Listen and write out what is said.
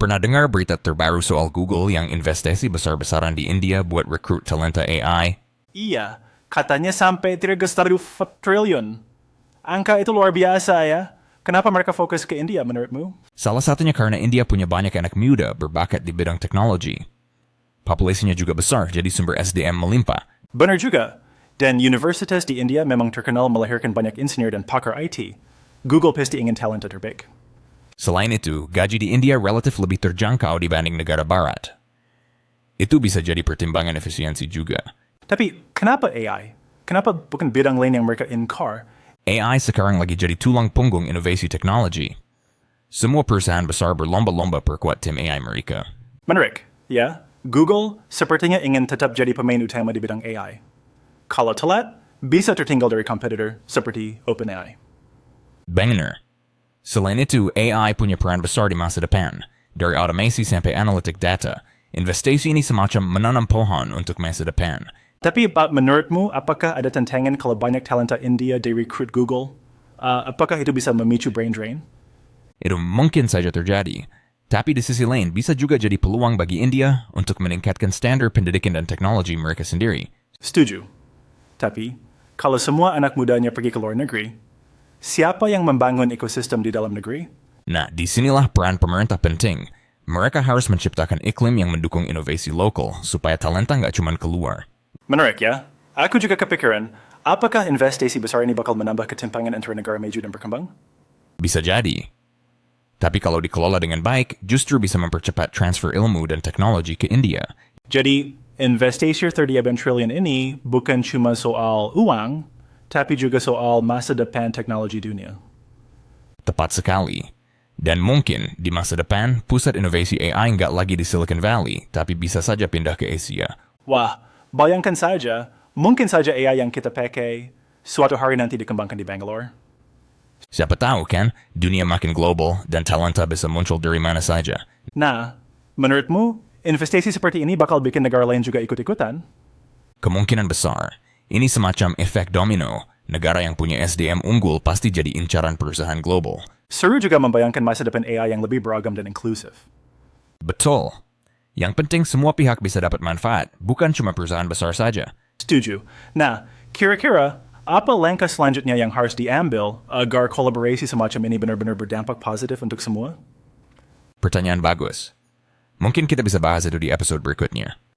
Pernah dengar berita terbaru soal Google yang investasi besar-besaran di India buat rekrut talenta AI? Iya, katanya sampai 3,4 triliun. Angka itu luar biasa ya. Kenapa mereka fokus ke India menurutmu? Salah satunya karena India punya banyak anak muda berbakat di bidang teknologi. Populasinya juga besar, jadi sumber SDM melimpah. Benar juga. Dan universitas di India memang terkenal melahirkan banyak insinyur dan pakar IT. Google pasti ingin talenta terbaik. Selain itu, gaji di India relatif lebih terjangkau dibanding negara barat. Itu bisa jadi pertimbangan efisiensi juga. Tapi kenapa AI? Kenapa bukan bidang lain yang mereka inkar? AI sekarang lagi jadi tulang punggung inovasi teknologi. Semua perusahaan besar berlomba-lomba perkuat tim AI mereka. Menarik, ya. Google sepertinya ingin tetap jadi pemain utama di bidang AI. Kalau telat, bisa tertinggal dari kompetitor seperti OpenAI. Benar. Selain itu, AI punya peran besar di masa depan. Dari automasi sampai analitik data, investasi ini semacam menanam pohon untuk masa depan. Tapi menurutmu, apakah ada tantangan kalau banyak talenta India direkrut Google? Apakah itu bisa memicu brain drain? Itu mungkin saja terjadi. Tapi di sisi lain, bisa juga jadi peluang bagi India untuk meningkatkan standar pendidikan dan teknologi mereka sendiri. Setuju. Tapi, kalau semua anak mudanya pergi ke luar negeri, siapa yang membangun ekosistem di dalam negeri? Nah, disinilah peran pemerintah penting. Mereka harus menciptakan iklim yang mendukung inovasi lokal supaya talenta nggak cuma keluar. Menarik ya. Aku juga kepikiran, apakah investasi besar ini bakal menambah ketimpangan antara negara maju dan berkembang? Bisa jadi. Tapi kalau dikelola dengan baik, justru bisa mempercepat transfer ilmu dan teknologi ke India. Jadi, investasi 30 triliun ini bukan cuma soal uang, tapi juga soal masa depan teknologi dunia. Tepat sekali. Dan mungkin di masa depan, pusat inovasi AI nggak lagi di Silicon Valley, tapi bisa saja pindah ke Asia. Wah, bayangkan saja, mungkin saja AI yang kita pakai suatu hari nanti dikembangkan di Bangalore. Siapa tahu kan, dunia makin global dan talenta bisa muncul dari mana saja. Nah, menurutmu, investasi seperti ini bakal bikin negara lain juga ikut-ikutan? Kemungkinan besar. Ini semacam efek domino. Negara yang punya SDM unggul pasti jadi incaran perusahaan global. Seru juga membayangkan masa depan AI yang lebih beragam dan inklusif. Betul. Yang penting semua pihak bisa dapat manfaat, bukan cuma perusahaan besar saja. Setuju. Nah, kira-kira apa langkah selanjutnya yang harus diambil agar kolaborasi semacam ini benar-benar berdampak positif untuk semua? Pertanyaan bagus. Mungkin kita bisa bahas itu di episode berikutnya.